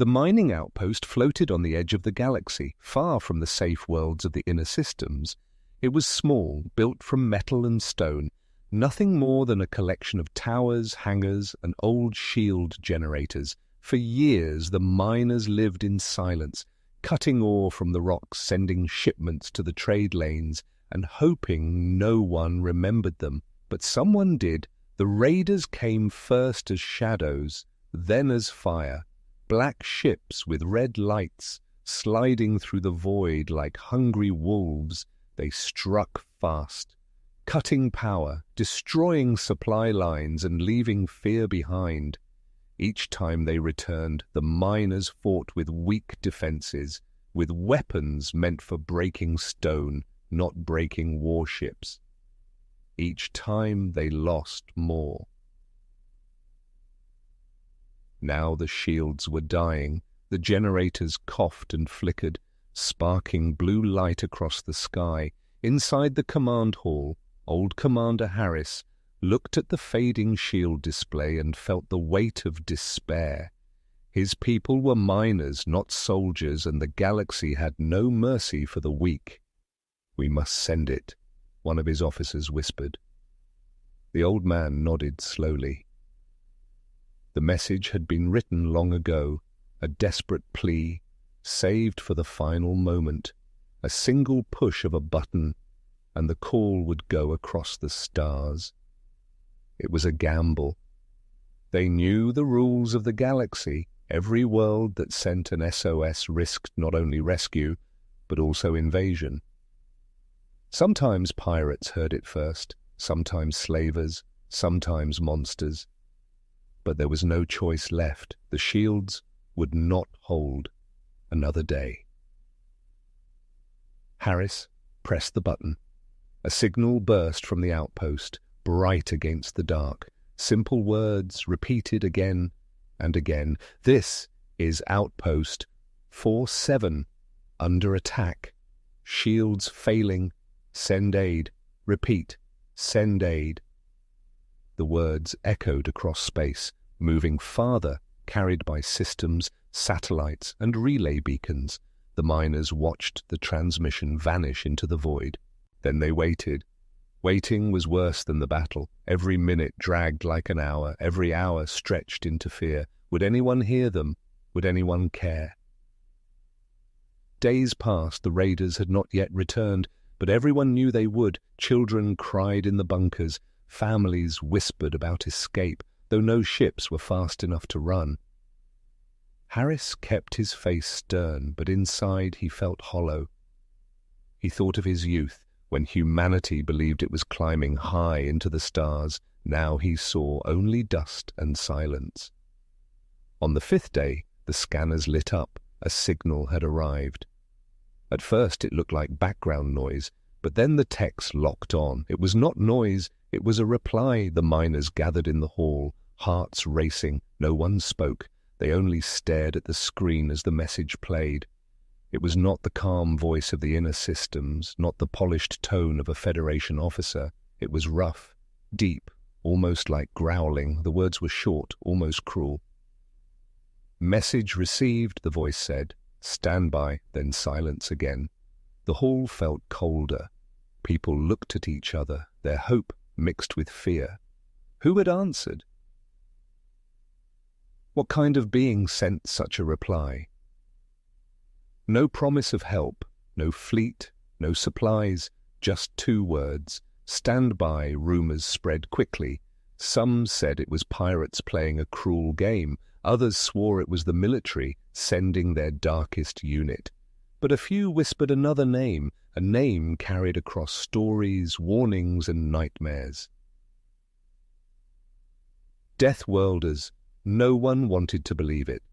The mining outpost floated on the edge of the galaxy, far from the safe worlds of the inner systems. It was small, built from metal and stone, nothing more than a collection of towers, hangars, and old shield generators. For years, the miners lived in silence, cutting ore from the rocks, sending shipments to the trade lanes, and hoping no one remembered them. But someone did. The raiders came first as shadows, then as fire, black ships with red lights, sliding through the void like hungry wolves. They struck fast, cutting power, destroying supply lines and leaving fear behind. Each time they returned, the miners fought with weak defenses, with weapons meant for breaking stone, not breaking warships. Each time they lost more. Now the shields were dying, the generators coughed and flickered, sparking blue light across the sky. Inside the command hall, old Commander Harris looked at the fading shield display and felt the weight of despair. His people were miners, not soldiers, and the galaxy had no mercy for the weak. "We must send it," one of his officers whispered. The old man nodded slowly. The message had been written long ago, a desperate plea, saved for the final moment. A single push of a button, and the call would go across the stars. It was a gamble. They knew the rules of the galaxy. Every world that sent an SOS risked not only rescue, but also invasion. Sometimes pirates heard it first, sometimes slavers, sometimes monsters. But there was no choice left. The shields would not hold another day. Harris pressed the button. A signal burst from the outpost, bright against the dark. Simple words repeated again and again. "This is Outpost 47, under attack. Shields failing. Send aid. Repeat, send aid." The words echoed across space, moving farther, carried by systems, satellites, and relay beacons. The miners watched the transmission vanish into the void. Then they waited. Waiting was worse than the battle. Every minute dragged like an hour. Every hour stretched into fear. Would anyone hear them? Would anyone care? Days passed. The raiders had not yet returned, but everyone knew they would. Children cried in the bunkers. Families whispered about escape, though no ships were fast enough to run. Harris kept his face stern, but inside he felt hollow. He thought of his youth, when humanity believed it was climbing high into the stars. Now he saw only dust and silence. On the 5th day, the scanners lit up. A signal had arrived. At first it looked like background noise, but then the text locked on. It was not noise, it was a reply. The miners gathered in the hall, hearts racing. No one spoke. They only stared at the screen as the message played. It was not the calm voice of the inner systems, not the polished tone of a Federation officer. It was rough, deep, almost like growling. The words were short, almost cruel. "Message received," the voice said. "Stand by," then silence again. The hall felt colder. People looked at each other, their hope mixed with fear. Who had answered? What kind of being sent such a reply? No promise of help, no fleet, no supplies, just 2 words. "Stand by." Rumors spread quickly. Some said it was pirates playing a cruel game. Others swore it was the military sending their darkest unit. But a few whispered another name, a name carried across stories, warnings, and nightmares. Deathworlders. No one wanted to believe it.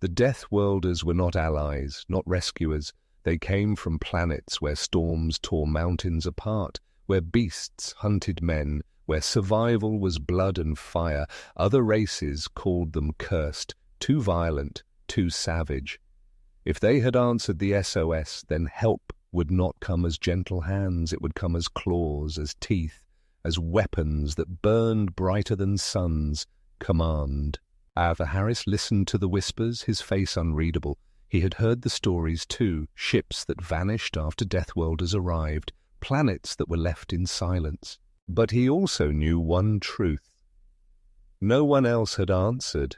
The Deathworlders were not allies, not rescuers. They came from planets where storms tore mountains apart, where beasts hunted men, where survival was blood and fire. Other races called them cursed, too violent, too savage. If they had answered the SOS, then help would not come as gentle hands. It would come as claws, as teeth, as weapons that burned brighter than suns. Command. However, Harris listened to the whispers, his face unreadable. He had heard the stories too, ships that vanished after Deathworlders arrived, planets that were left in silence. But he also knew one truth. No one else had answered,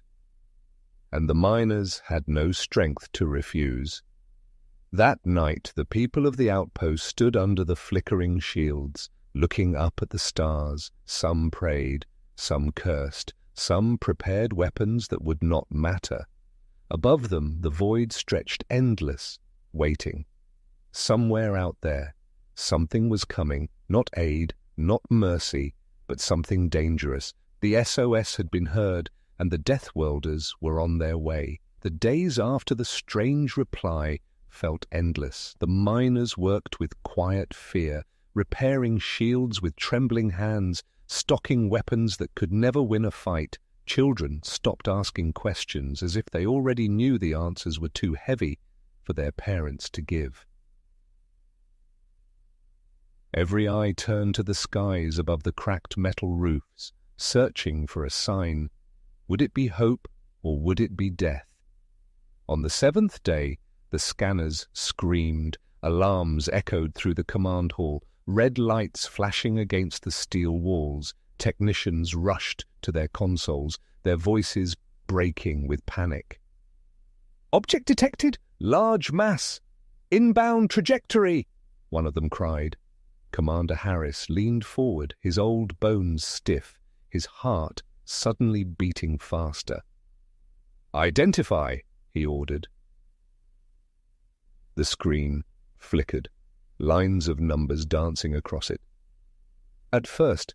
and the miners had no strength to refuse. That night the people of the outpost stood under the flickering shields, looking up at the stars. Some prayed, some cursed, some prepared weapons that would not matter. Above them the void stretched endless, waiting. Somewhere out there, something was coming, not aid, not mercy, but something dangerous. The SOS had been heard, and the Deathworlders were on their way. The days after the strange reply felt endless. The miners worked with quiet fear, repairing shields with trembling hands, stocking weapons that could never win a fight. Children stopped asking questions as if they already knew the answers were too heavy for their parents to give. Every eye turned to the skies above the cracked metal roofs, searching for a sign. Would it be hope, or would it be death? On the seventh day, the scanners screamed. Alarms echoed through the command hall, red lights flashing against the steel walls. Technicians rushed to their consoles, their voices breaking with panic. "Object detected! Large mass! Inbound trajectory!" one of them cried. Commander Harris leaned forward, his old bones stiff, his heart suddenly beating faster. "Identify," he ordered. The screen flickered, lines of numbers dancing across it. At first,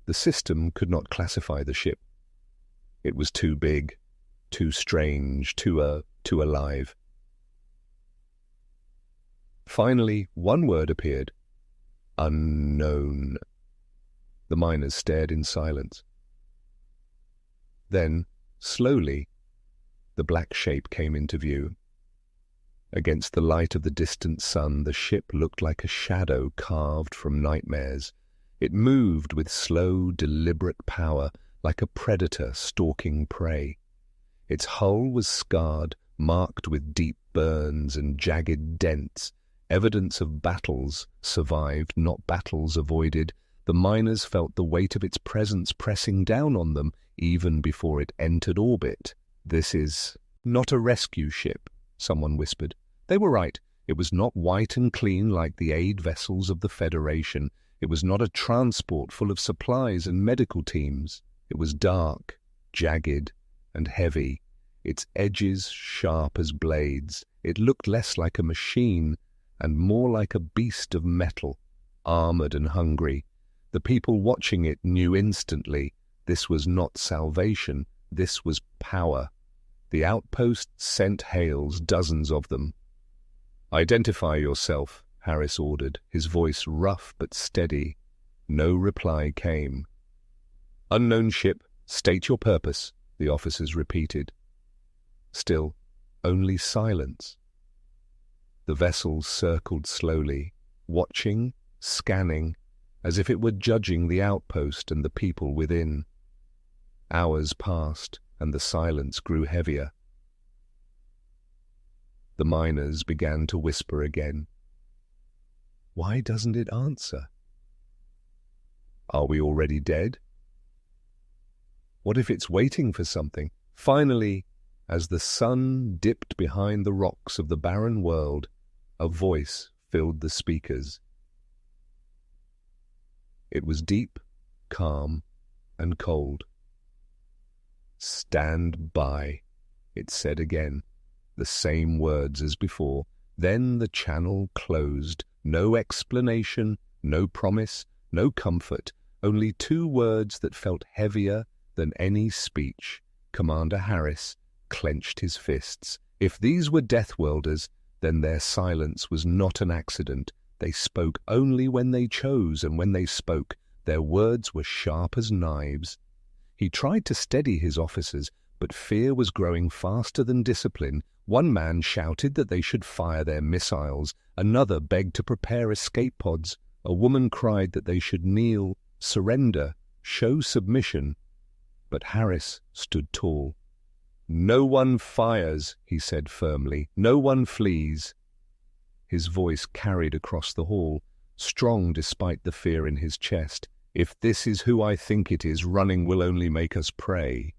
the system could not classify the ship. It was too big, too strange, too alive. Finally, one word appeared. Unknown. The miners stared in silence. Then, slowly, the black shape came into view. Against the light of the distant sun, the ship looked like a shadow carved from nightmares. It moved with slow, deliberate power, like a predator stalking prey. Its hull was scarred, marked with deep burns and jagged dents, evidence of battles survived, not battles avoided. The miners felt the weight of its presence pressing down on them even before it entered orbit. "This is not a rescue ship," someone whispered. They were right. It was not white and clean like the aid vessels of the Federation. It was not a transport full of supplies and medical teams. It was dark, jagged, and heavy, its edges sharp as blades. It looked less like a machine and more like a beast of metal, armored and hungry. The people watching it knew instantly this was not salvation, this was power. The outpost sent hails, dozens of them. "Identify yourself," Harris ordered, his voice rough but steady. No reply came. "Unknown ship, state your purpose," the officers repeated. Still, only silence. The vessel circled slowly, watching, scanning, as if it were judging the outpost and the people within. Hours passed, and the silence grew heavier. The miners began to whisper again. "Why doesn't it answer? Are we already dead? What if it's waiting for something?" Finally, as the sun dipped behind the rocks of the barren world, a voice filled the speakers. It was deep, calm, and cold. "Stand by," it said again, the same words as before. Then the channel closed. No explanation, no promise, no comfort, only two words that felt heavier than any speech. Commander Harris clenched his fists. If these were Deathworlders, then their silence was not an accident. They spoke only when they chose, and when they spoke, their words were sharp as knives. He tried to steady his officers, but fear was growing faster than discipline. One man shouted that they should fire their missiles. Another begged to prepare escape pods. A woman cried that they should kneel, surrender, show submission. But Harris stood tall. "No one fires," he said firmly. "No one flees." His voice carried across the hall, strong despite the fear in his chest. "If this is who I think it is, running will only make us prey."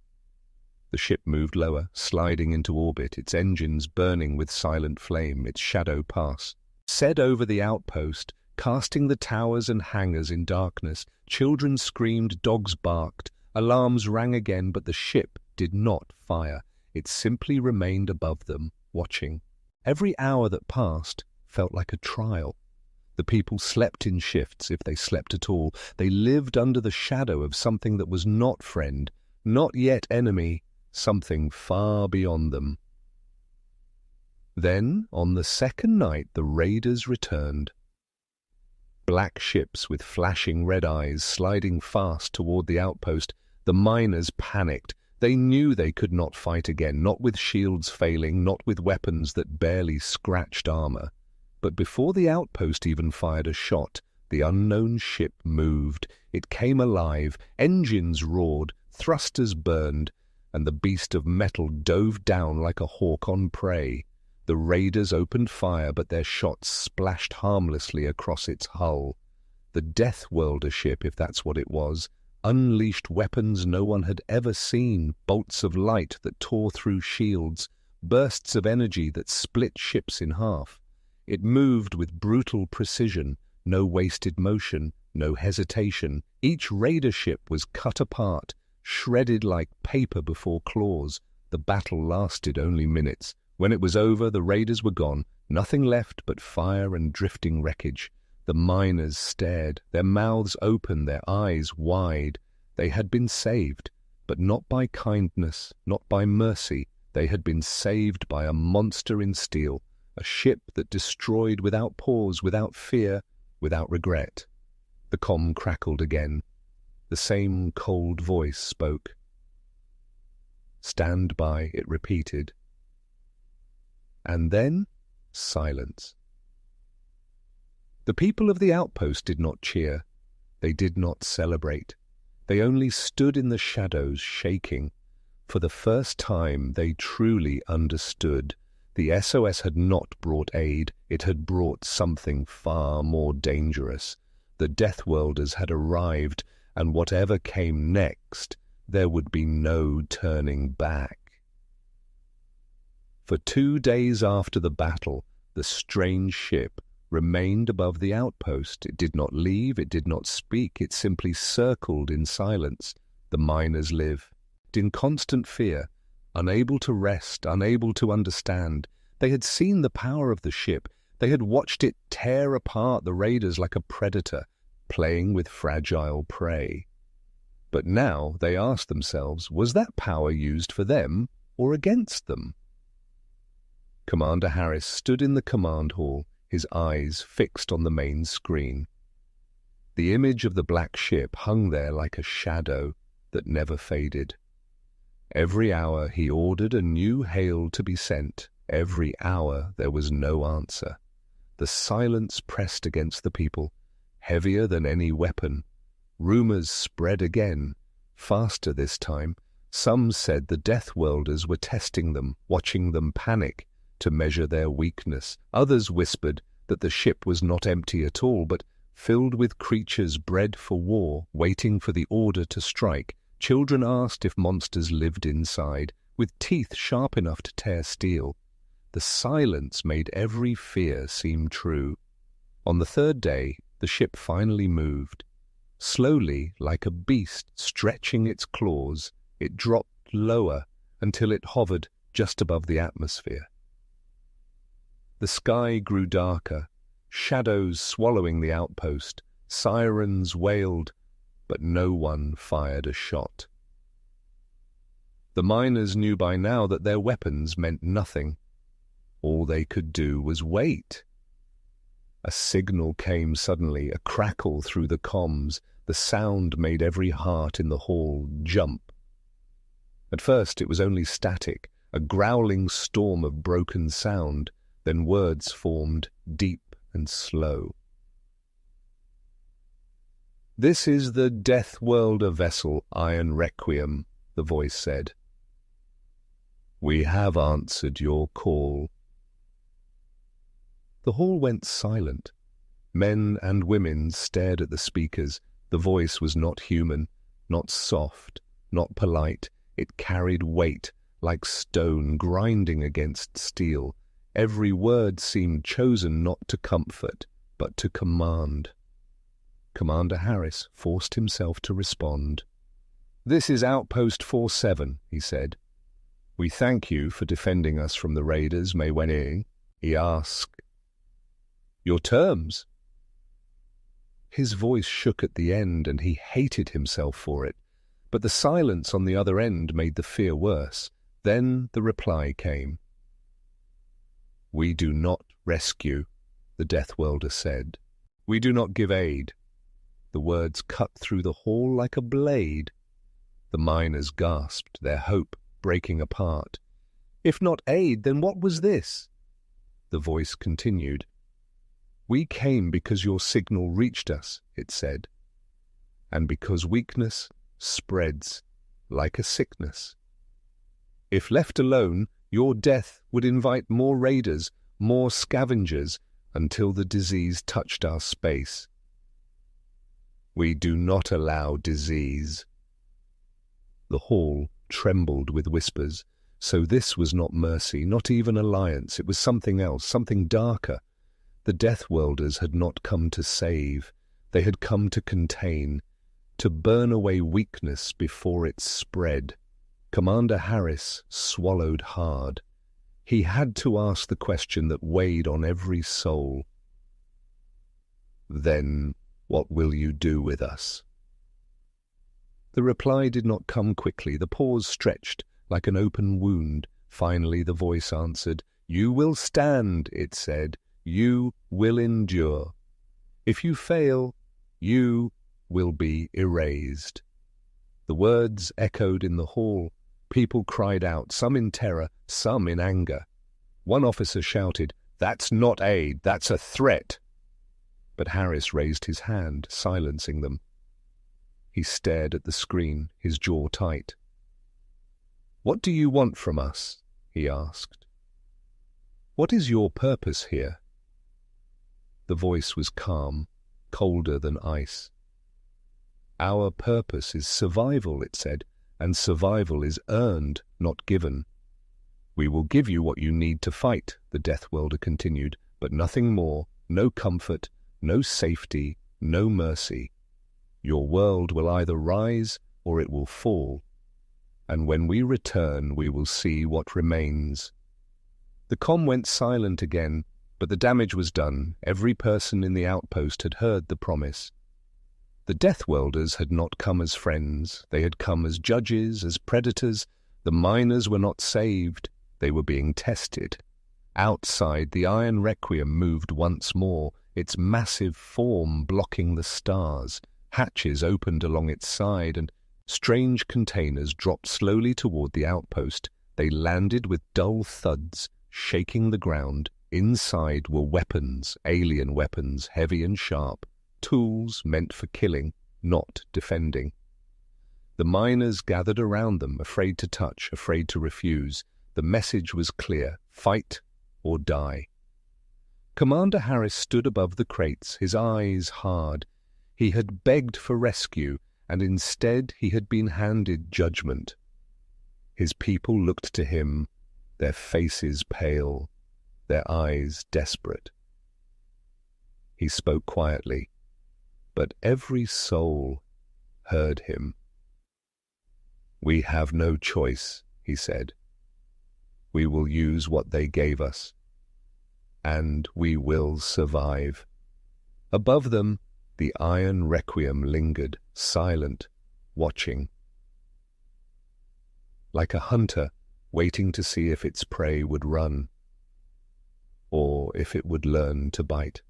The ship moved lower, sliding into orbit, its engines burning with silent flame, its shadow pass. Set over the outpost, casting the towers and hangars in darkness. Children screamed, dogs barked, alarms rang again, but the ship did not fire. It simply remained above them, watching. Every hour that passed felt like a trial. The people slept in shifts, if they slept at all. They lived under the shadow of something that was not friend, not yet enemy, something far beyond them. Then, on the second night, the raiders returned. Black ships with flashing red eyes sliding fast toward the outpost. The miners panicked. They knew they could not fight again, not with shields failing, not with weapons that barely scratched armor. But before the outpost even fired a shot, the unknown ship moved. It came alive, engines roared, thrusters burned, and the beast of metal dove down like a hawk on prey. The raiders opened fire, but their shots splashed harmlessly across its hull. The Deathworlder ship, if that's what it was, unleashed weapons no one had ever seen, bolts of light that tore through shields, bursts of energy that split ships in half. It moved with brutal precision, no wasted motion, no hesitation. Each raider ship was cut apart, shredded like paper before claws. The battle lasted only minutes. When it was over, the raiders were gone, nothing left but fire and drifting wreckage. The miners stared, their mouths open, their eyes wide. They had been saved, but not by kindness, not by mercy. They had been saved by a monster in steel, a ship that destroyed without pause, without fear, without regret. The comm crackled again. The same cold voice spoke. "Stand by," it repeated. And then, silence. The people of the outpost did not cheer. They did not celebrate. They only stood in the shadows, shaking. For the first time, they truly understood. The SOS had not brought aid. It had brought something far more dangerous. The Deathworlders had arrived, and whatever came next, there would be no turning back. For 2 days after the battle, the strange ship remained above the outpost. It did not leave, it did not speak, it simply circled in silence. The miners lived in constant fear, unable to rest, unable to understand. They had seen the power of the ship. They had watched it tear apart the raiders like a predator, playing with fragile prey. But now they asked themselves, was that power used for them or against them? Commander Harris stood in the command hall, his eyes fixed on the main screen. The image of the black ship hung there like a shadow that never faded. Every hour he ordered a new hail to be sent. Every hour there was no answer. The silence pressed against the people, heavier than any weapon. Rumors spread again, faster this time. Some said the Deathworlders were testing them, watching them panic, to measure their weakness. Others whispered that the ship was not empty at all, but filled with creatures bred for war, waiting for the order to strike. Children asked if monsters lived inside, with teeth sharp enough to tear steel. The silence made every fear seem true. On the third day, the ship finally moved. Slowly, like a beast stretching its claws, it dropped lower until it hovered just above the atmosphere. The sky grew darker, shadows swallowing the outpost, sirens wailed, but no one fired a shot. The miners knew by now that their weapons meant nothing. All they could do was wait. A signal came suddenly, a crackle through the comms. The sound made every heart in the hall jump. At first it was only static, a growling storm of broken sound. Then words formed, deep and slow. "This is the Deathworlder vessel, Iron Requiem," the voice said. We have answered your call. The hall went silent. Men and women stared at the speakers. The voice was not human, not soft, not polite. It carried weight, like stone grinding against steel. Every word seemed chosen not to comfort, but to command. Commander Harris forced himself to respond. "This is Outpost 47, he said. "We thank you for defending us from the raiders, Maywening." He asked, "Your terms?" His voice shook at the end, and he hated himself for it. But the silence on the other end made the fear worse. Then the reply came. "We do not rescue," the Deathworlder said. "We do not give aid." The words cut through the hall like a blade. The miners gasped, their hope breaking apart. "If not aid, then what was this?" The voice continued. "We came because your signal reached us," it said, "and because weakness spreads like a sickness. If left alone, your death would invite more raiders, more scavengers, until the disease touched our space. We do not allow disease." The hall trembled with whispers. So this was not mercy, not even alliance. It was something else, something darker. The Deathworlders had not come to save. They had come to contain, to burn away weakness before it spread. Commander Harris swallowed hard. He had to ask the question that weighed on every soul. "Then what will you do with us?" The reply did not come quickly. The pause stretched like an open wound. Finally the voice answered. "You will stand," it said. "You will endure. If you fail, you will be erased." The words echoed in the hall. People cried out, some in terror, some in anger. One officer shouted, "That's not aid, that's a threat." But Harris raised his hand, silencing them. He stared at the screen, his jaw tight. "What do you want from us?" he asked. "What is your purpose here?" The voice was calm, colder than ice. "Our purpose is survival," it said, "and survival is earned, not given." "We will give you what you need to fight," the Deathworlder continued, "but nothing more, no comfort, no safety, no mercy. Your world will either rise or it will fall, and when we return we will see what remains." The comm went silent again, but the damage was done. Every person in the outpost had heard the promise. The Deathworlders had not come as friends. They had come as judges, as predators. The miners were not saved. They were being tested. Outside, the Iron Requiem moved once more, its massive form blocking the stars. Hatches opened along its side, and strange containers dropped slowly toward the outpost. They landed with dull thuds, shaking the ground. Inside were weapons, alien weapons, heavy and sharp, tools meant for killing, not defending. The miners gathered around them, afraid to touch, afraid to refuse. The message was clear: fight or die. Commander Harris stood above the crates, his eyes hard. He had begged for rescue, and instead he had been handed judgment. His people looked to him, their faces pale, their eyes desperate. He spoke quietly, but every soul heard him. "We have no choice," he said. "We will use what they gave us, and we will survive." Above them, the Iron Requiem lingered, silent, watching. Like a hunter waiting to see if its prey would run, or if it would learn to bite.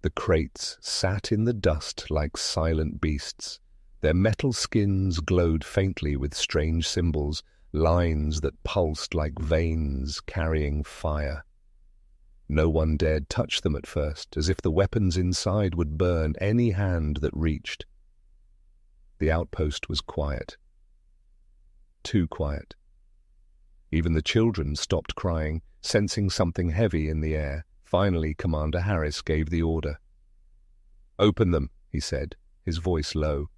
The crates sat in the dust like silent beasts. Their metal skins glowed faintly with strange symbols, lines that pulsed like veins carrying fire. No one dared touch them at first, as if the weapons inside would burn any hand that reached. The outpost was quiet. too quiet. Even the children stopped crying, sensing something heavy in the air. Finally, Commander Harris gave the order. "Open them," he said, his voice low.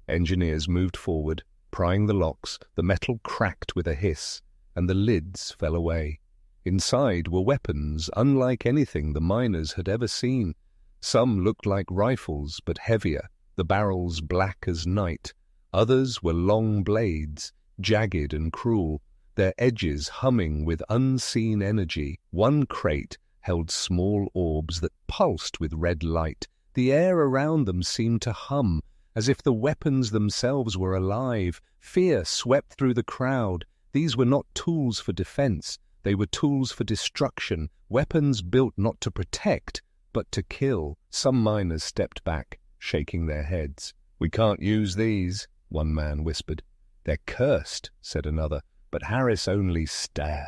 Engineers moved forward, prying the locks. The metal cracked with a hiss, and the lids fell away. Inside were weapons unlike anything the miners had ever seen. Some looked like rifles, but heavier, the barrels black as night. Others were long blades, jagged and cruel, their edges humming with unseen energy. One crate held small orbs that pulsed with red light. The air around them seemed to hum, as if the weapons themselves were alive. Fear swept through the crowd. These were not tools for defense. They were tools for destruction, weapons built not to protect, but to kill. Some miners stepped back, shaking their heads. "We can't use these," one man whispered. "They're cursed," said another, but Harris only stared.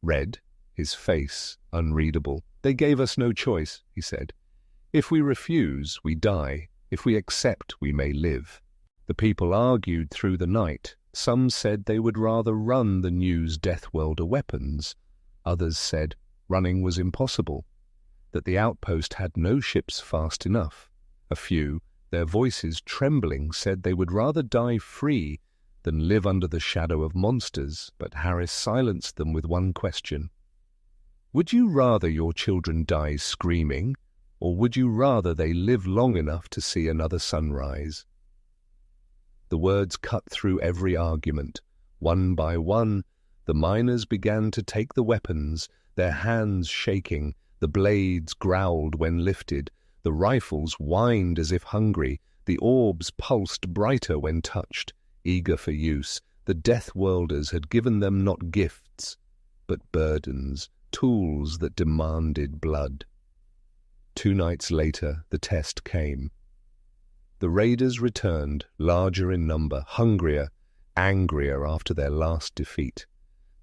Red, his face unreadable. "They gave us no choice," he said. "If we refuse, we die. If we accept, we may live." The people argued through the night. Some said they would rather run than use Deathworlder weapons. Others said running was impossible, that the outpost had no ships fast enough. A few, their voices trembling, said they would rather die free than live under the shadow of monsters, but Harris silenced them with one question. "Would you rather your children die screaming, or would you rather they live long enough to see another sunrise?" The words cut through every argument. One by one, the miners began to take the weapons, their hands shaking. The blades growled when lifted. The rifles whined as if hungry. The orbs pulsed brighter when touched. Eager for use, the Deathworlders had given them not gifts, but burdens, tools that demanded blood. 2 nights later, the test came. The raiders returned, larger in number, hungrier, angrier after their last defeat.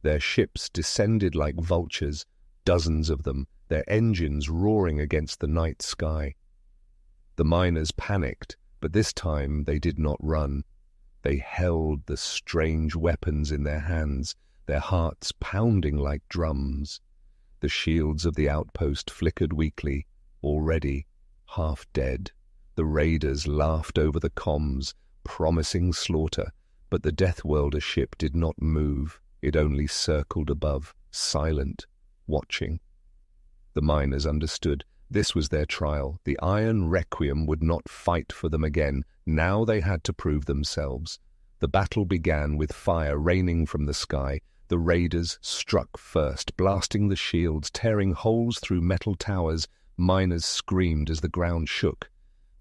Their ships descended like vultures, dozens of them, their engines roaring against the night sky. The miners panicked, but this time they did not run. They held the strange weapons in their hands, their hearts pounding like drums. The shields of the outpost flickered weakly, already half dead. The raiders laughed over the comms, promising slaughter, but the Deathworlder ship did not move. It only circled above, silent, watching. The miners understood. This was their trial. The Iron Requiem would not fight for them again. Now they had to prove themselves. The battle began with fire raining from the sky. The raiders struck first, blasting the shields, tearing holes through metal towers. Miners screamed as the ground shook.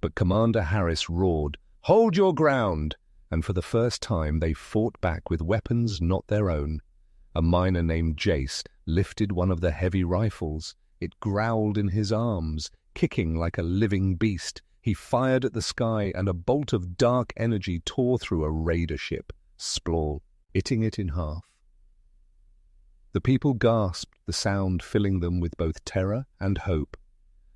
But Commander Harris roared, "Hold your ground!" And for the first time they fought back with weapons not their own. A miner named Jace lifted one of the heavy rifles. It growled in his arms, kicking like a living beast. He fired at the sky, and a bolt of dark energy tore through a raider ship, splitting it in half. The people gasped, the sound filling them with both terror and hope.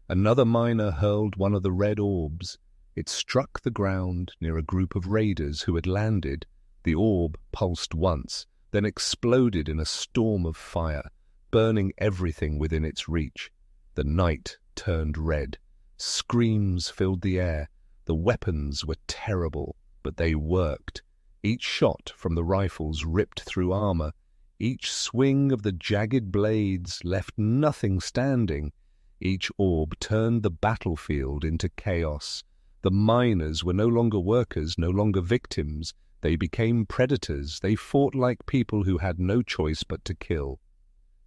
Another miner hurled one of the red orbs. It struck the ground near a group of raiders who had landed. The orb pulsed once, then exploded in a storm of fire, burning everything within its reach. The night turned red. Screams filled the air. The weapons were terrible, but they worked. Each shot from the rifles ripped through armor. Each swing of the jagged blades left nothing standing. Each orb turned the battlefield into chaos. The miners were no longer workers, no longer victims. They became predators. They fought like people who had no choice but to kill.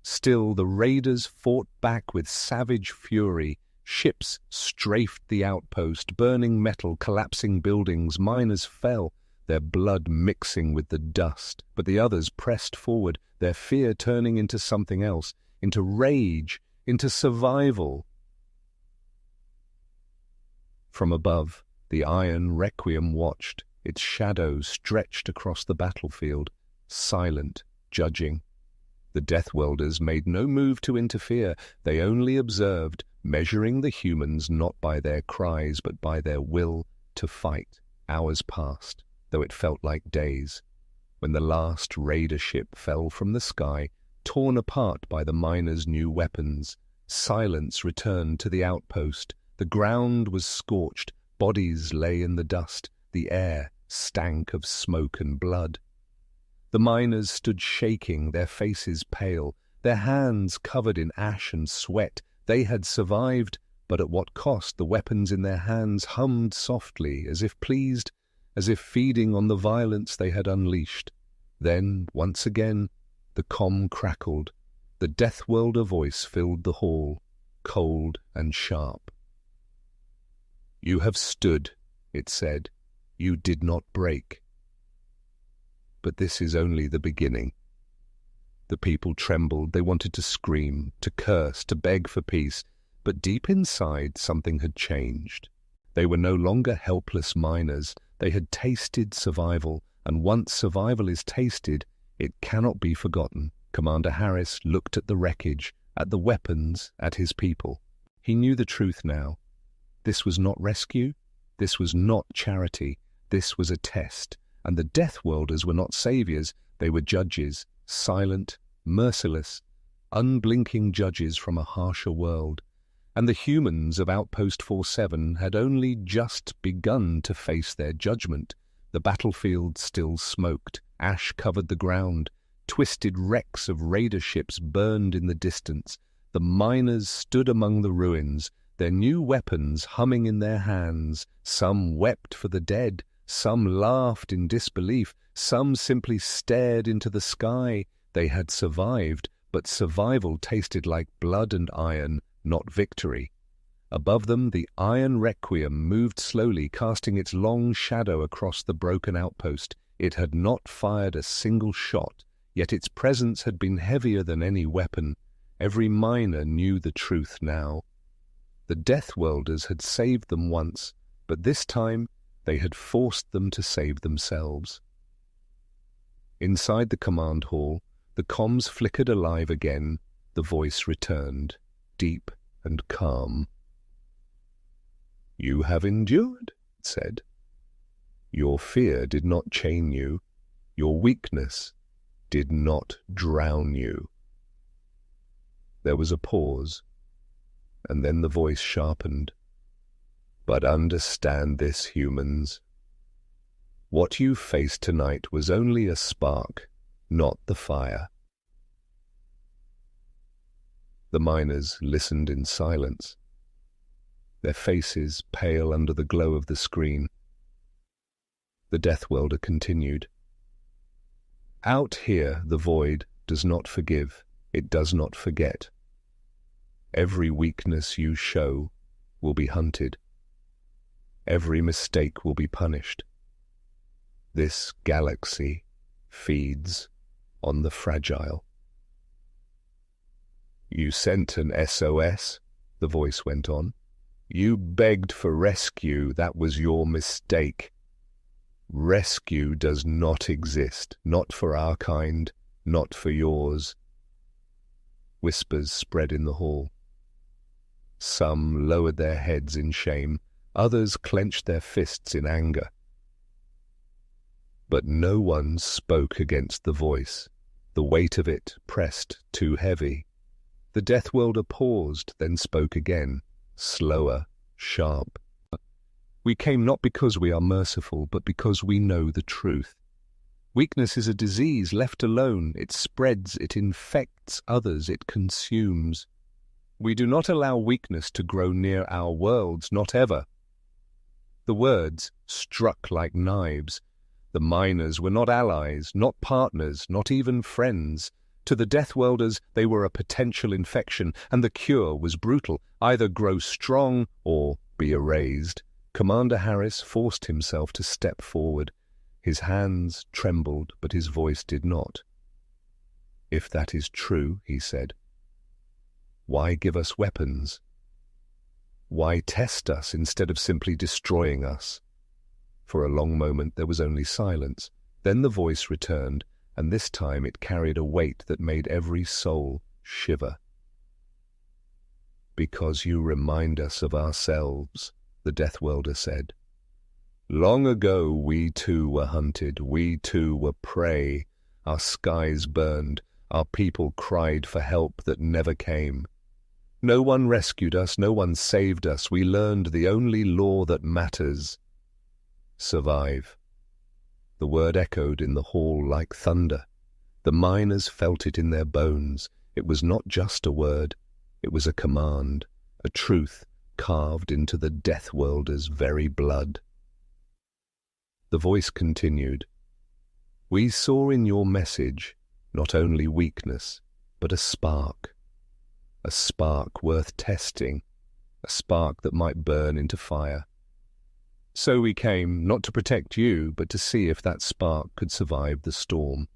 Still, the raiders fought back with savage fury. Ships strafed the outpost, burning metal, collapsing buildings. Miners fell, their blood mixing with the dust. But the others pressed forward, their fear turning into something else, into rage, into survival. From above, the Iron Requiem watched, its shadow stretched across the battlefield, silent, judging. The Deathworlders made no move to interfere. They only observed, measuring the humans not by their cries but by their will to fight. Hours passed, though it felt like days. when the last raider ship fell from the sky, torn apart by the miners' new weapons. Silence returned to the outpost. The ground was scorched, bodies lay in the dust, the air stank of smoke and blood. The miners stood shaking, their faces pale, their hands covered in ash and sweat. They had survived, but at what cost? The weapons in their hands hummed softly, as if pleased, as if feeding on the violence they had unleashed. Then, once again, the comm crackled. The Deathworlder voice filled the hall, cold and sharp. "You have stood," it said. "You did not break. But this is only the beginning." The people trembled. They wanted to scream, to curse, to beg for peace. But deep inside, something had changed. They were no longer helpless miners. They had tasted survival, and once survival is tasted, it cannot be forgotten. Commander Harris looked at the wreckage, at the weapons, at his people. He knew the truth now. This was not rescue. This was not charity. This was a test. And the Deathworlders were not saviors. They were judges, silent, merciless, unblinking judges from a harsher world. And the humans of Outpost 47 had only just begun to face their judgment. The battlefield still smoked. Ash covered the ground. Twisted wrecks of raider ships burned in the distance. The miners stood among the ruins, their new weapons humming in their hands. Some wept for the dead. Some laughed in disbelief. Some simply stared into the sky. They had survived, but survival tasted like blood and iron, not victory. Above them, the iron requiem moved slowly, casting its long shadow across the broken outpost. It had not fired a single shot, yet its presence had been heavier than any weapon. Every miner knew the truth now. The Deathworlders had saved them once, but this time they had forced them to save themselves. Inside the command hall, the comms flickered alive again. The voice returned, deep and calm. "You have endured," it said. "Your fear did not chain you. Your weakness did not drown you." There was a pause, and then the voice sharpened. "But understand this, humans. What you faced tonight was only a spark, not the fire." The miners listened in silence, their faces pale under the glow of the screen. The Deathworlder continued. "Out here, the void does not forgive, it does not forget. Every weakness you show will be hunted. Every mistake will be punished. This galaxy feeds on the fragile." "You sent an SOS," the voice went on. "You begged for rescue. That was your mistake. Rescue does not exist, not for our kind, not for yours." Whispers spread in the hall. Some lowered their heads in shame. Others clenched their fists in anger. But no one spoke against the voice. The weight of it pressed too heavy. The Deathworlder paused, then spoke again, slower, sharp. "We came not because we are merciful, but because we know the truth. Weakness is a disease. Left alone, it spreads, it infects others, it consumes. We do not allow weakness to grow near our worlds, not ever." The words struck like knives. The miners were not allies, not partners, not even friends. To the Deathworlders, they were a potential infection, and the cure was brutal: either grow strong or be erased. Commander Harris forced himself to step forward. His hands trembled, but his voice did not. "If that is true," he said, "why give us weapons? Why test us instead of simply destroying us?" For a long moment there was only silence. Then the voice returned, and this time it carried a weight that made every soul shiver. "Because you remind us of ourselves," the Deathworlder said. Long ago we too were hunted, we too were prey. Our skies burned, our people cried for help that never came. No one rescued us, no one saved us. We learned the only law that matters: survive. The word echoed in the hall like thunder. The miners felt it in their bones. It was not just a word, it was a command, a truth carved into the Deathworlders' very blood. The voice continued, "We saw in your message not only weakness, but a spark worth testing, a spark that might burn into fire. So we came, not to protect you, but to see if that spark could survive the storm."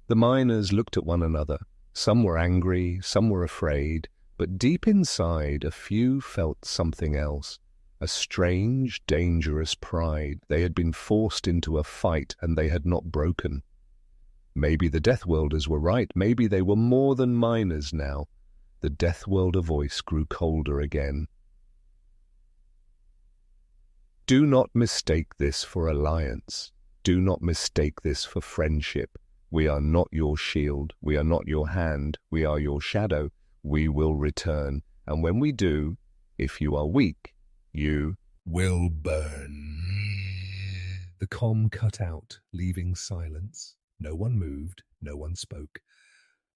The miners looked at one another. Some were angry, some were afraid, but deep inside a few felt something else. A strange, dangerous pride. They had been forced into a fight and they had not broken. Maybe the Deathworlders were right. Maybe they were more than miners now. The Deathworlder voice grew colder again. Do not mistake this for alliance. Do not mistake this for friendship. We are not your shield. We are not your hand. We are your shadow. We will return. And when we do, if you are weak, you will burn. The comm cut out, leaving silence. No one moved, no one spoke.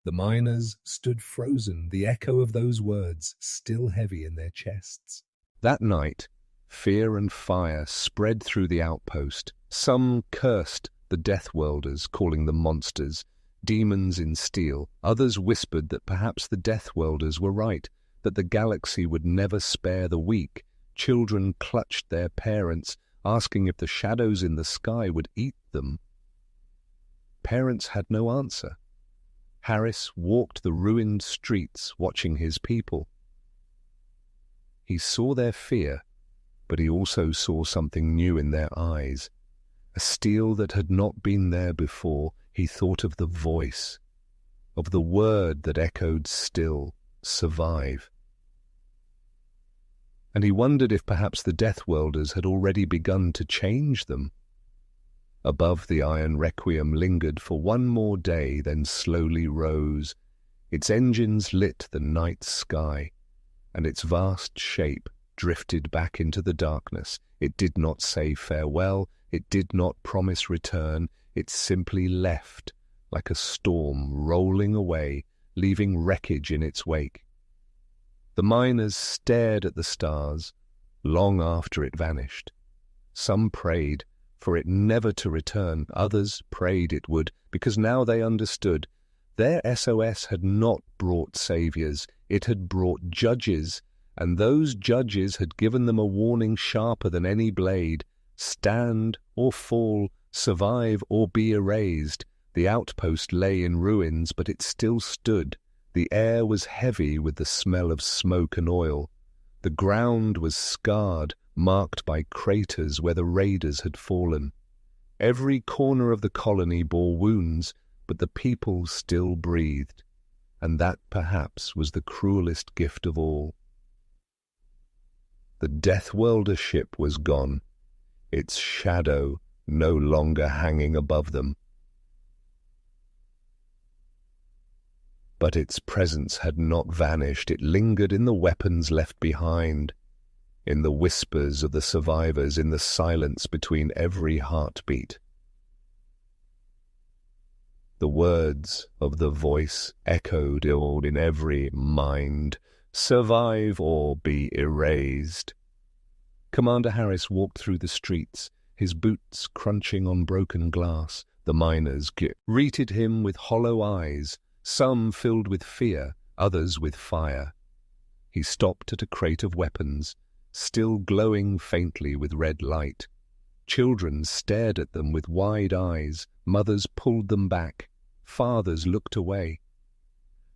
The miners stood frozen, the echo of those words still heavy in their chests. That night, fear and fire spread through the outpost. Some cursed the Deathworlders, calling them monsters, demons in steel. Others whispered that perhaps the Deathworlders were right, that the galaxy would never spare the weak. Children clutched their parents, asking if the shadows in the sky would eat them. Parents had no answer. Harris walked the ruined streets, watching his people. He saw their fear, but he also saw something new in their eyes. A steel that had not been there before. He thought of the voice, of the word that echoed still, survive. And he wondered if perhaps the Deathworlders had already begun to change them. Above, the iron requiem lingered for one more day, then slowly rose. Its engines lit the night sky, and its vast shape drifted back into the darkness. It did not say farewell, it did not promise return, it simply left, like a storm rolling away, leaving wreckage in its wake. The miners stared at the stars long after it vanished. Some prayed for it never to return. Others prayed it would, because now they understood. Their SOS had not brought saviors, it had brought judges, and those judges had given them a warning sharper than any blade. Stand or fall, survive or be erased. The outpost lay in ruins, but it still stood. The air was heavy with the smell of smoke and oil. The ground was scarred, marked by craters where the raiders had fallen. Every corner of the colony bore wounds, but the people still breathed, and that perhaps was the cruelest gift of all. The Deathworlder ship was gone, its shadow no longer hanging above them. But its presence had not vanished. It lingered in the weapons left behind, in the whispers of the survivors, in the silence between every heartbeat. The words of the voice echoed in every mind: survive or be erased. Commander Harris walked through the streets, his boots crunching on broken glass. The miners greeted him with hollow eyes, some filled with fear, others with fire. He stopped at a crate of weapons, still glowing faintly with red light. Children stared at them with wide eyes. Mothers pulled them back. Fathers looked away.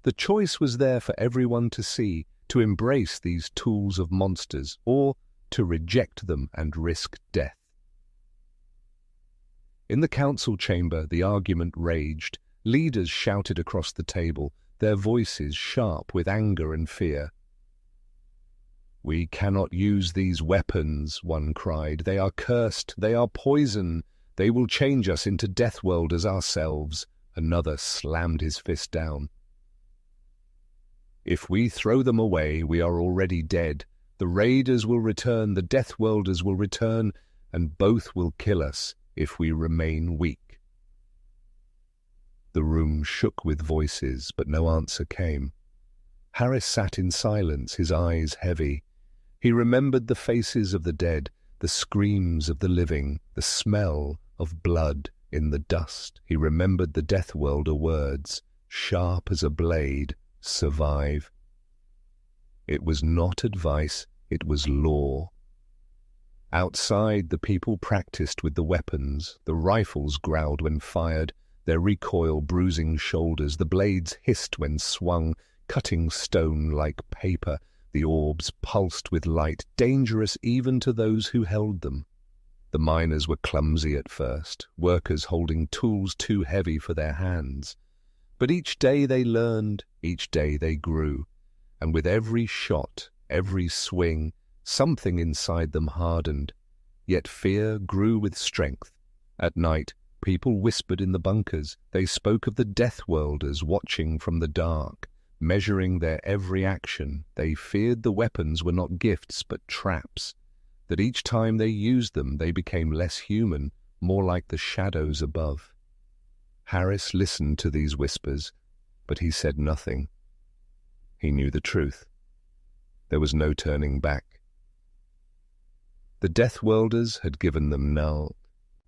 The choice was there for everyone to see, to embrace these tools of monsters, or to reject them and risk death. In the council chamber, the argument raged. Leaders shouted across the table, their voices sharp with anger and fear. "We cannot use these weapons," one cried. "They are cursed, they are poison. They will change us into Deathworlders ourselves." Another slammed his fist down. "If we throw them away, we are already dead. The raiders will return, the Deathworlders will return, and both will kill us if we remain weak." The room shook with voices, but no answer came. Harris sat in silence, his eyes heavy. He remembered the faces of the dead, the screams of the living, the smell of blood in the dust. He remembered the Deathworlder words, sharp as a blade, "Survive." It was not advice, it was law. Outside, the people practiced with the weapons. The rifles growled when fired, their recoil bruising shoulders. The blades hissed when swung, cutting stone like paper. The orbs pulsed with light, dangerous even to those who held them. The miners were clumsy at first, workers holding tools too heavy for their hands. But each day they learned, each day they grew, and with every shot, every swing, something inside them hardened. Yet fear grew with strength. At night, people whispered in the bunkers. They spoke of the Deathworlders watching from the dark, measuring their every action. They feared the weapons were not gifts but traps, that each time they used them they became less human, more like the shadows above. Harris listened to these whispers, but he said nothing. He knew the truth. There was no turning back. The Deathworlders had given them now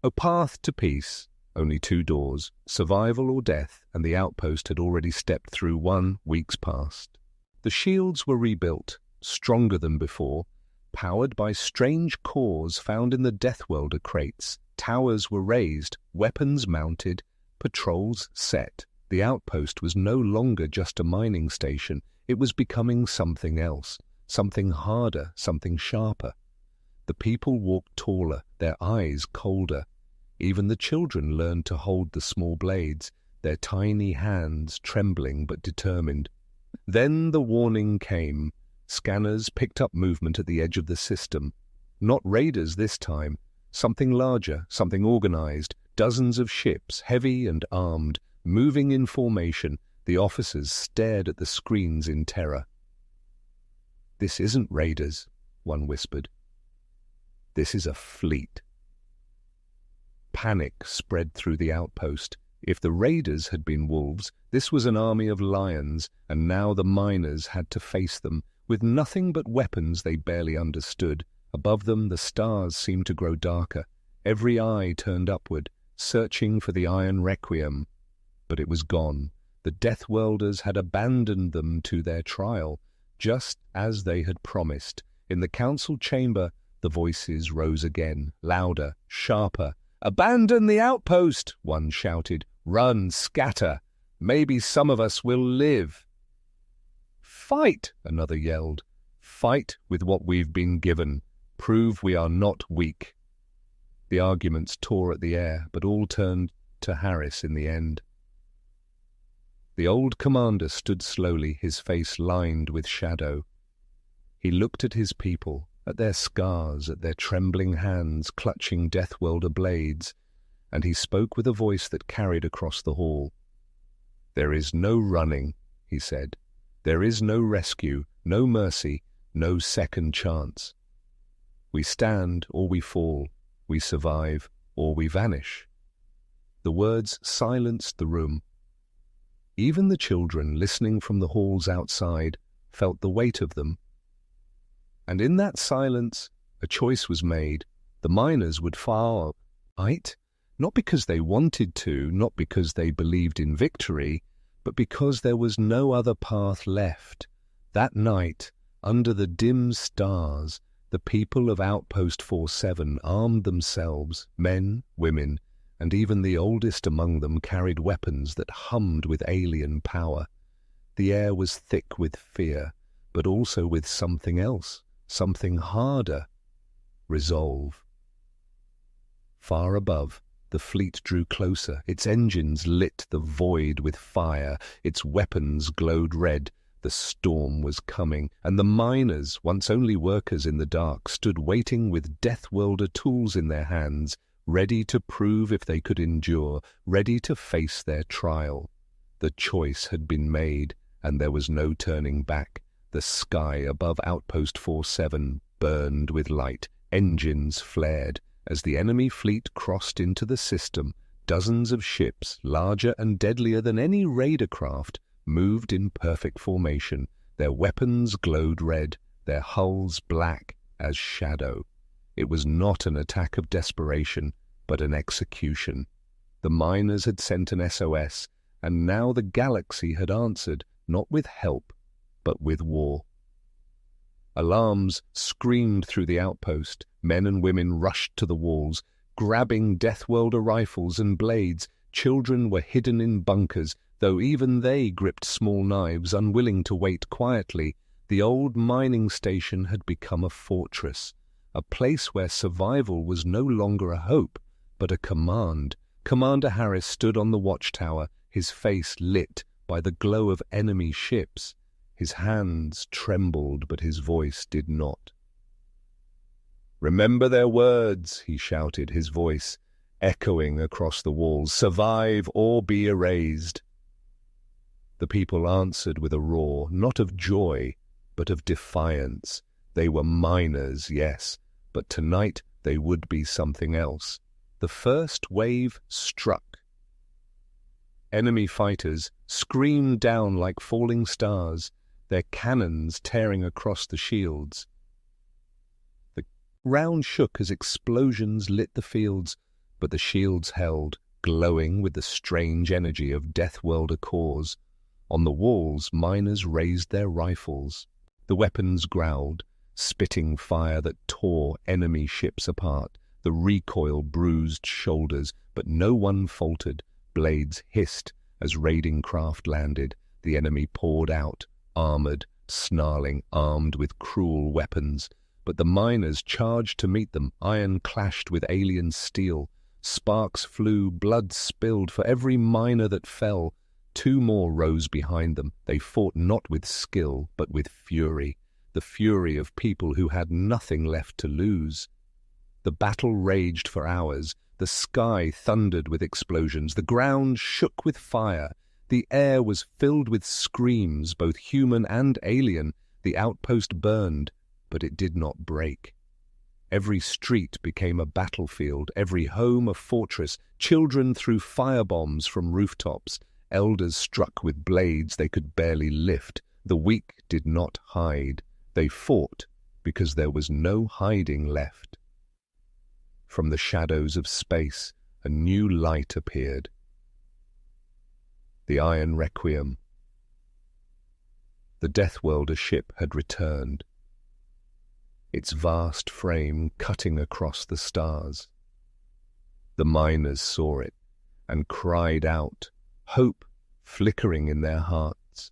a path to peace, only 2 doors, survival or death, and the outpost had already stepped through one weeks past. The shields were rebuilt, stronger than before, powered by strange cores found in the Deathworlder crates. Towers were raised, weapons mounted, patrols set. The outpost was no longer just a mining station. It was becoming something else, something harder, something sharper. The people walked taller, their eyes colder. Even the children learned to hold the small blades, their tiny hands trembling but determined. Then the warning came. Scanners picked up movement at the edge of the system. Not raiders this time. Something larger, something organized. Dozens of ships, heavy and armed, moving in formation. The officers stared at the screens in terror. "This isn't raiders," one whispered. "This is a fleet." Panic spread through the outpost. If the raiders had been wolves, this was an army of lions, and now the miners had to face them, with nothing but weapons they barely understood. Above them the stars seemed to grow darker. Every eye turned upward, searching for the iron requiem. But it was gone. The Deathworlders had abandoned them to their trial, just as they had promised. In the council chamber, the voices rose again, louder, sharper. "Abandon the outpost!" one shouted. "Run, scatter! Maybe some of us will live!" "Fight!" another yelled. "Fight with what we've been given. Prove we are not weak." The arguments tore at the air, but all turned to Harris in the end. The old commander stood slowly, his face lined with shadow. He looked at his people, at their scars, at their trembling hands clutching Deathworlder blades, and he spoke with a voice that carried across the hall. "There is no running," he said. "There is no rescue, no mercy, no second chance. We stand or we fall, we survive or we vanish." The words silenced the room. Even the children, listening from the halls outside, felt the weight of them. And in that silence, a choice was made. The miners would fight, not because they wanted to, not because they believed in victory, but because there was no other path left. That night, under the dim stars, the people of Outpost 47 armed themselves. Men, women, and even the oldest among them carried weapons that hummed with alien power. The air was thick with fear, but also with something else, something harder: resolve. Far above, the fleet drew closer. Its engines lit the void with fire. Its weapons glowed red, The storm was coming, and the miners, once only workers in the dark, stood waiting with Deathworlder tools in their hands, ready to prove if they could endure, ready to face their trial. The choice had been made, and there was no turning back. The sky above Outpost 47 burned with light. Engines flared. As the enemy fleet crossed into the system, dozens of ships, larger and deadlier than any raider craft, moved in perfect formation. Their weapons glowed red, their hulls black as shadow. It was not an attack of desperation, but an execution. The miners had sent an SOS, and now the galaxy had answered, not with help, but with war. Alarms screamed through the outpost. Men and women rushed to the walls, grabbing Deathworlder rifles and blades. Children were hidden in bunkers, though even they gripped small knives, unwilling to wait quietly. The old mining station had become a fortress, a place where survival was no longer a hope, but a command. Commander Harris stood on the watchtower, his face lit by the glow of enemy ships. His hands trembled, but his voice did not. "Remember their words," he shouted, his voice echoing across the walls. "Survive or be erased." The people answered with a roar, not of joy, but of defiance. They were miners, yes, but tonight they would be something else. The first wave struck. Enemy fighters screamed down like falling stars, their cannons tearing across the shields. The ground shook as explosions lit the fields, but the shields held, glowing with the strange energy of Deathworlder cores. On the walls, miners raised their rifles. The weapons growled, spitting fire that tore enemy ships apart. The recoil bruised shoulders, but no one faltered. Blades hissed as raiding craft landed. The enemy poured out, armored, snarling, armed with cruel weapons. But the miners charged to meet them. Iron clashed with alien steel. Sparks flew, blood spilled for every miner that fell. Two more rose behind them. They fought not with skill, but with fury. The fury of people who had nothing left to lose. The battle raged for hours. The sky thundered with explosions. The ground shook with fire. The air was filled with screams, both human and alien. The outpost burned, but it did not break. Every street became a battlefield, every home a fortress. Children threw firebombs from rooftops. Elders struck with blades they could barely lift. The weak did not hide. They fought because there was no hiding left. From the shadows of space, a new light appeared. The Iron Requiem. The Deathworlder ship had returned, its vast frame cutting across the stars. The miners saw it and cried out, hope flickering in their hearts.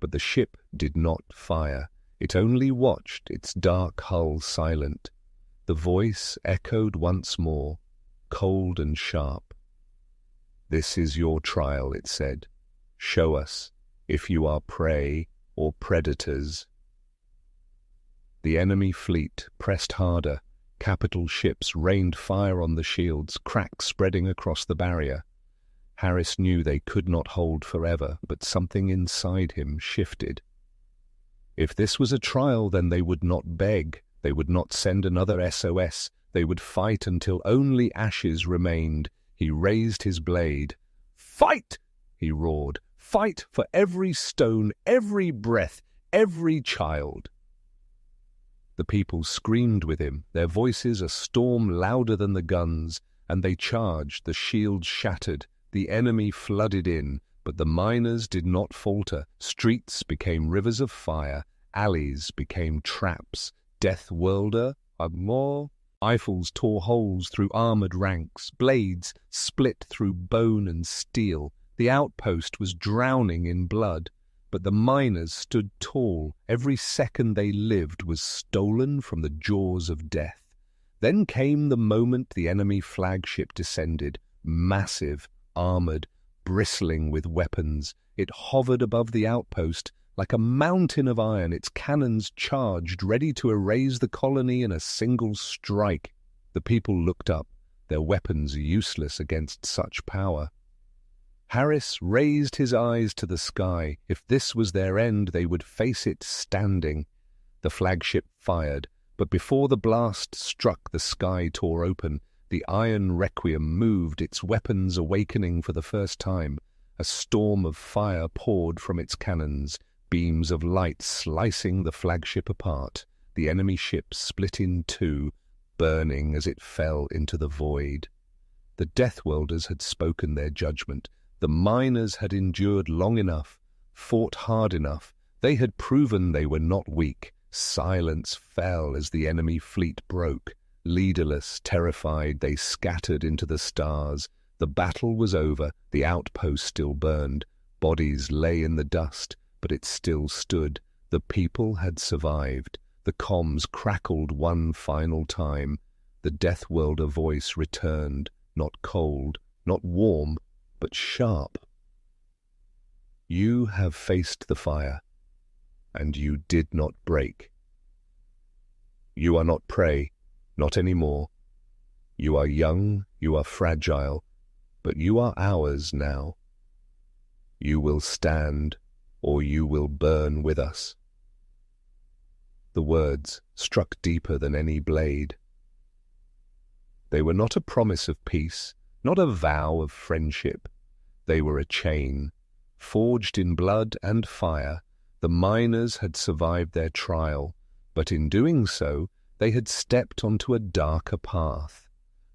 But the ship did not fire. It only watched, its dark hull silent. The voice echoed once more, cold and sharp. "This is your trial," it said. "Show us if you are prey or predators." The enemy fleet pressed harder. Capital ships rained fire on the shields, cracks spreading across the barrier. Harris knew they could not hold forever, but something inside him shifted. If this was a trial, then they would not beg. They would not send another SOS. They would fight until only ashes remained. He raised his blade. "Fight!" he roared. "Fight for every stone, every breath, every child." The people screamed with him, their voices a storm louder than the guns, and they charged. The shields shattered. The enemy flooded in, but the miners did not falter. Streets became rivers of fire. Alleys became traps. Deathworlder, more. Rifles tore holes through armored ranks. Blades split through bone and steel. The outpost was drowning in blood, but the miners stood tall. Every second they lived was stolen from the jaws of death. Then came the moment the enemy flagship descended, massive, armored, bristling with weapons. It hovered above the outpost Like a mountain of iron, its cannons charged, ready to erase the colony in a single strike. The people looked up, their weapons useless against such power. Harris raised his eyes to the sky. If this was their end, they would face it standing. The flagship fired, but before the blast struck, the sky tore open. The iron requiem moved, its weapons awakening for the first time. A storm of fire poured from its cannons, beams of light slicing the flagship apart. The enemy ship split in two, burning as it fell into the void. The Deathworlders had spoken their judgment. The miners had endured long enough, fought hard enough. They had proven they were not weak. Silence fell as the enemy fleet broke. Leaderless, terrified, they scattered into the stars. The battle was over. The outpost still burned. Bodies lay in the dust, but it still stood. The people had survived. The comms crackled one final time. The Deathworlder voice returned, not cold, not warm, but sharp. You have faced the fire, and you did not break. You are not prey, not anymore. You are young, you are fragile, but you are ours now. You will stand, or you will burn with us. The words struck deeper than any blade. They were not a promise of peace, not a vow of friendship. They were a chain, forged in blood and fire. The miners had survived their trial, but in doing so, they had stepped onto a darker path,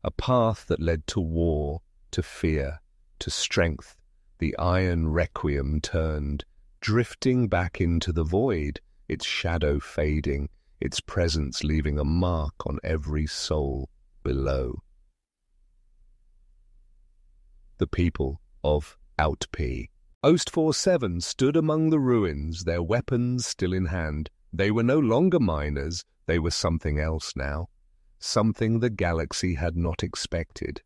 a path that led to war, to fear, to strength. The iron requiem turned, drifting back into the void, its shadow fading, its presence leaving a mark on every soul below. The people of Outp. Ost-47 stood among the ruins, their weapons still in hand. They were no longer miners, they were something else now, something the galaxy had not expected.